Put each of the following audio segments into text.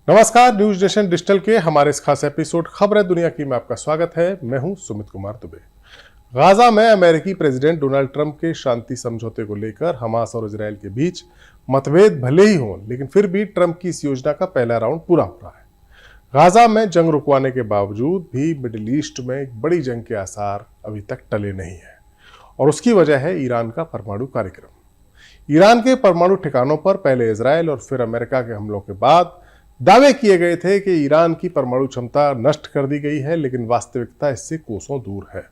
नमस्कार, news nation digital के हमारे इस खास एपिसोड खबर है दुनिया की में आपका स्वागत है। मैं हूं सुमित कुमार दुबे। गाजा में अमेरिकी प्रेसिडेंट डोनाल्ड ट्रंप के शांति समझौते को लेकर हमास और इजरायल के बीच मतभेद भले ही हों, लेकिन फिर भी ट्रंप की इस योजना का पहला राउंड पूरा हो रहा है। गाजा में जंग रुकवाने के बावजूद भी मिडिल ईस्ट में एक बड़ी जंग के आसार अभी तक टले नहीं है, और उसकी वजह है ईरान का परमाणु कार्यक्रम। ईरान के परमाणु ठिकानों पर पहले इजरायल और फिर अमेरिका के हमलों के बाद दावे किए गए थे कि ईरान की परमाणु क्षमता नष्ट कर दी गई है, लेकिन वास्तविकता इससे कोसों दूर है।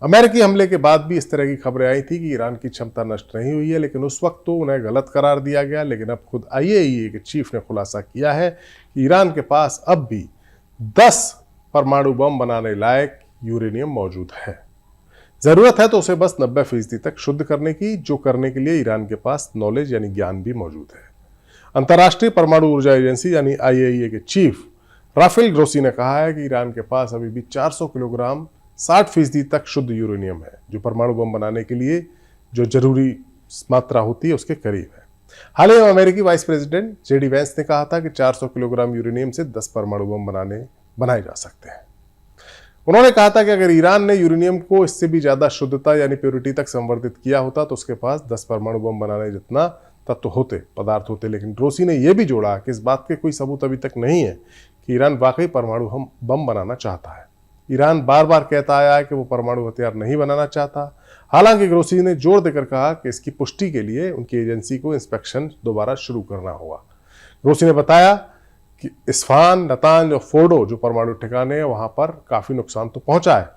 अमेरिकी हमले के बाद भी इस तरह की खबरें आई थी कि ईरान की क्षमता नष्ट नहीं हुई है, लेकिन उस वक्त तो उन्हें गलत करार दिया गया। लेकिन अब खुद आईएईए के चीफ ने खुलासा किया है कि ईरान के पास अब भी 10 परमाणु बम बनाने लायक यूरेनियम मौजूद है। जरूरत है तो उसे बस 90% तक शुद्ध करने की, जो करने के लिए ईरान के पास नॉलेज यानी ज्ञान भी मौजूद है। अंतर्राष्ट्रीय परमाणु ऊर्जा एजेंसी यानी आईएईए के चीफ राफेल ग्रोसी ने कहा है कि ईरान के पास अभी भी 400 किलोग्राम 60% तक शुद्ध यूरेनियम है, जो परमाणु बम बनाने के लिए जो जरूरी मात्रा होती है उसके करीब है। हाल ही में अमेरिकी वाइस प्रेसिडेंट जेडी वेंस ने कहा था कि 400 किलोग्राम यूरेनियम से 10 परमाणु बम बनाए जा सकते हैं। उन्होंने कहा था कि अगर ईरान ने यूरेनियम को इससे भी ज्यादा शुद्धता यानी प्योरिटी तक संवर्धित किया होता तो उसके पास 10 परमाणु बम बनाने जितना तत्व होते, पदार्थ होते। लेकिन ग्रोसी ने यह भी जोड़ा कि इस बात के कोई सबूत अभी तक नहीं है कि ईरान वाकई परमाणु बम बनाना चाहता है। ईरान बार बार कहता आया है कि वो परमाणु हथियार नहीं बनाना चाहता। हालांकि ग्रोसी ने जोर देकर कहा कि इसकी पुष्टि के लिए उनकी एजेंसी को इंस्पेक्शन दोबारा शुरू करना होगा। ग्रोसी ने बताया कि इस्फहान, नतांज और फोर्डो जो परमाणु ठिकाने हैं वहां पर काफी नुकसान तो पहुंचा है,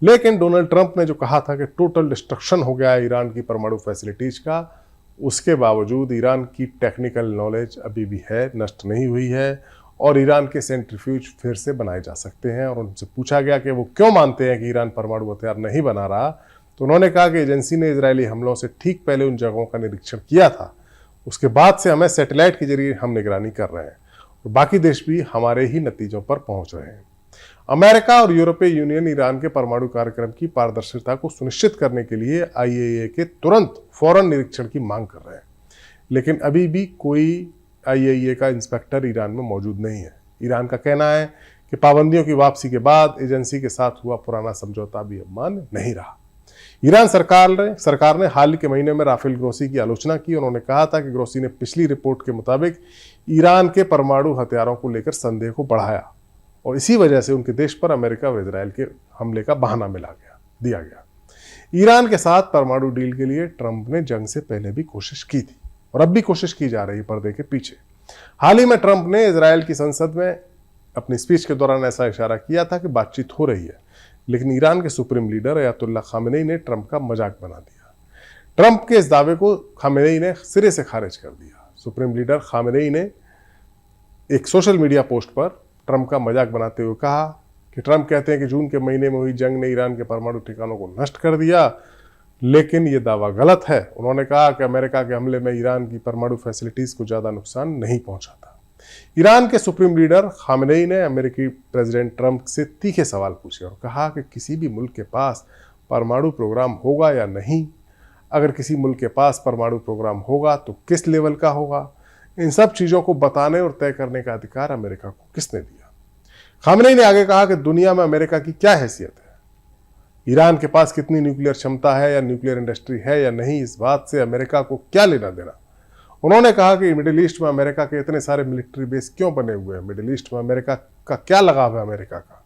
लेकिन डोनाल्ड ट्रंप ने जो कहा था कि टोटल डिस्ट्रक्शन हो गया है ईरान की परमाणु फैसिलिटीज का, उसके बावजूद ईरान की टेक्निकल नॉलेज अभी भी है, नष्ट नहीं हुई है, और ईरान के सेंट्रीफ्यूज फिर से बनाए जा सकते हैं। और उनसे पूछा गया कि वो क्यों मानते हैं कि ईरान परमाणु हथियार नहीं बना रहा, तो उन्होंने कहा कि एजेंसी ने इजरायली हमलों से ठीक पहले उन जगहों का निरीक्षण किया था, उसके बाद से हमें सैटेलाइट के जरिए हम निगरानी कर रहे हैं, और बाकी देश भी हमारे ही नतीजों पर पहुंच रहे हैं। अमेरिका और यूरोपीय यूनियन ईरान के परमाणु कार्यक्रम की पारदर्शिता को सुनिश्चित करने के लिए आईएईए के तुरंत फौरन निरीक्षण की मांग कर रहे हैं, लेकिन अभी भी कोई आईएईए का इंस्पेक्टर ईरान में मौजूद नहीं है। ईरान का कहना है कि पाबंदियों की वापसी के बाद एजेंसी के साथ हुआ पुराना समझौता भी अब मान्य नहीं रहा। ईरान सरकार ने हाल के महीने में राफेल ग्रोसी की आलोचना की। उन्होंने कहा था कि ग्रोसी ने पिछली रिपोर्ट के मुताबिक ईरान के परमाणु हथियारों को लेकर संदेह को बढ़ाया, और इसी वजह से उनके देश पर अमेरिका और इजरायल के हमले का बहाना दिया गया। ईरान के साथ परमाणु डील के लिए ट्रंप ने जंग से पहले भी कोशिश की थी, और अब भी कोशिश की जा रही पर्दे के पीछे। हाल ही में ट्रंप ने इजरायल की संसद में अपनी स्पीच के दौरान ऐसा इशारा किया था कि बातचीत हो रही है, लेकिन ईरान के सुप्रीम लीडर अयातुल्ला खामेनेई ने ट्रंप का मजाक बना दिया। ट्रंप के इस दावे को खामेनेई ने सिरे से खारिज कर दिया। सुप्रीम लीडर खामेनेई ने एक सोशल मीडिया पोस्ट पर ट्रंप का मजाक बनाते हुए कहा कि ट्रंप कहते हैं कि जून के महीने में हुई जंग ने ईरान के परमाणु ठिकानों को नष्ट कर दिया, लेकिन यह दावा गलत है। उन्होंने कहा कि अमेरिका के हमले में ईरान की परमाणु फैसिलिटीज को ज्यादा नुकसान नहीं पहुंचा था। ईरान के सुप्रीम लीडर खामेनेई ने अमेरिकी प्रेसिडेंट ट्रंप से तीखे सवाल पूछे और कहा कि किसी भी मुल्क के पास परमाणु प्रोग्राम होगा या नहीं, अगर किसी मुल्क के पास परमाणु प्रोग्राम होगा तो किस लेवल का होगा, इन सब चीजों को बताने और तय करने का अधिकार अमेरिका को किसने दिया। खामेनेई ने आगे कहा कि दुनिया में अमेरिका की क्या हैसियत है, ईरान के पास कितनी न्यूक्लियर क्षमता है या न्यूक्लियर इंडस्ट्री है या नहीं, इस बात से अमेरिका को क्या लेना देना। उन्होंने कहा कि मिडिल ईस्ट में अमेरिका के इतने सारे मिलिट्री बेस क्यों बने हुए हैं, मिडिल ईस्ट में अमेरिका का क्या लगाव है अमेरिका का।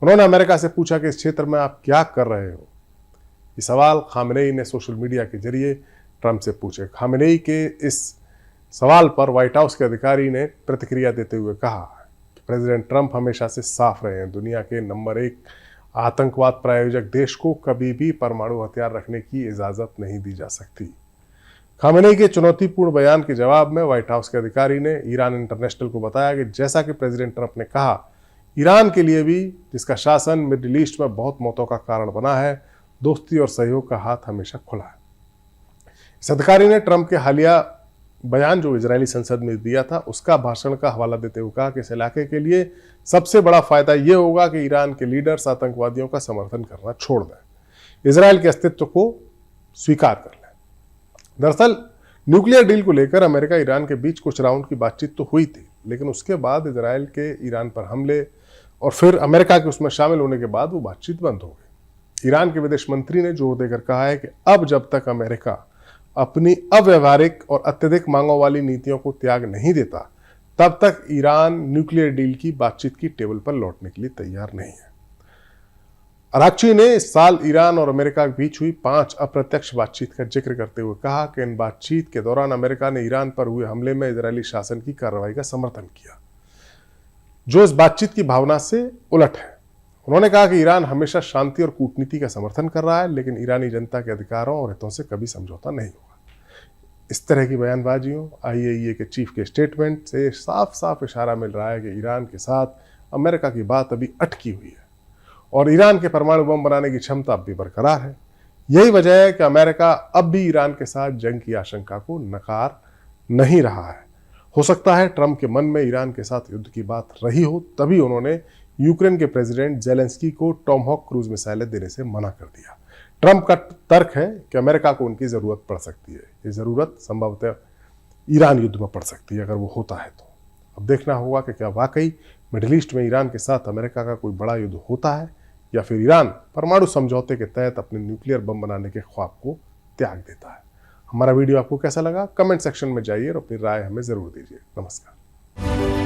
उन्होंने अमेरिका से पूछा कि इस क्षेत्र में आप क्या कर रहे हो। ये सवाल खामेनेई ने सोशल मीडिया के जरिए ट्रंप से पूछे। खामेनेई के इस सवाल पर व्हाइट हाउस के अधिकारी ने प्रतिक्रिया देते हुए कहा कि प्रेसिडेंट ट्रंप हमेशा से साफ रहे हैं, दुनिया के नंबर 1 आतंकवाद प्रायोजक देश को कभी भी परमाणु हथियार रखने की इजाजत नहीं दी जा सकती। खामेनेई के चुनौतीपूर्ण बयान के जवाब में व्हाइट हाउस के अधिकारी ने ईरान इंटरनेशनल को बताया कि जैसा कि प्रेसिडेंट ट्रंप ने कहा, ईरान के लिए भी, जिसका शासन मिडिल ईस्ट में बहुत मौतों का कारण बना है, दोस्ती और सहयोग का हाथ हमेशा खुला है। इस अधिकारी ने ट्रंप के हालिया बयान जो इजरायली संसद में दिया था उसका भाषण का हवाला देते हुए कहा कि इस इलाके के लिए सबसे बड़ा फायदा यह होगा कि ईरान के लीडर्स आतंकवादियों का समर्थन करना छोड़ दें, इजरायल के अस्तित्व को स्वीकार कर लें। दरअसल न्यूक्लियर डील को लेकर अमेरिका ईरान के बीच कुछ राउंड की बातचीत तो हुई थी, लेकिन उसके बाद इजराइल के ईरान पर हमले और फिर अमेरिका के उसमें शामिल होने के बाद वो बातचीत बंद हो गई। ईरान के विदेश मंत्री ने जोर देकर कहा है कि अब जब तक अमेरिका अपनी अव्यवहारिक और अत्यधिक मांगों वाली नीतियों को त्याग नहीं देता, तब तक ईरान न्यूक्लियर डील की बातचीत की टेबल पर लौटने के लिए तैयार नहीं है। अराक्ची ने इस साल ईरान और अमेरिका के बीच हुई 5 अप्रत्यक्ष बातचीत का जिक्र करते हुए कहा कि इन बातचीत के दौरान अमेरिका ने ईरान पर हुए हमले में इजरायली शासन की कार्रवाई का समर्थन किया, जो इस बातचीत की भावना से उलट है। उन्होंने कहा कि ईरान हमेशा शांति और कूटनीति का समर्थन कर रहा है, लेकिन ईरानी जनता के अधिकारों और हितों से कभी समझौता नहीं होगा। इस तरह की बयानबाजियों, IAEA के चीफ के स्टेटमेंट से साफ साफ इशारा मिल रहा है कि ईरान के साथ अमेरिका की बात अभी अटकी हुई है और ईरान के परमाणु बम बनाने की क्षमता अब भी बरकरार है। यही वजह है कि अमेरिका अब भी ईरान के साथ जंग की आशंका को नकार नहीं रहा है। हो सकता है ट्रंप के मन में ईरान के साथ युद्ध की बात रही हो, तभी उन्होंने यूक्रेन के प्रेसिडेंट जेलेंस्की को टॉमहॉक क्रूज मिसाइलें देने से मना कर दिया। ट्रंप का तर्क है कि अमेरिका को उनकी जरूरत पड़ सकती है। ये जरूरत संभवतः ईरान युद्ध में पड़ सकती है अगर वो होता है तो। अब देखना होगा कि क्या वाकई मिडिल ईस्ट में ईरान के साथ अमेरिका का कोई बड़ा युद्ध होता है या फिर ईरान परमाणु समझौते के तहत अपने न्यूक्लियर बम बनाने के ख्वाब को त्याग देता है। हमारा वीडियो आपको कैसा लगा? कमेंट सेक्शन में जाइए और अपनी राय हमें जरूर दीजिए। नमस्कार।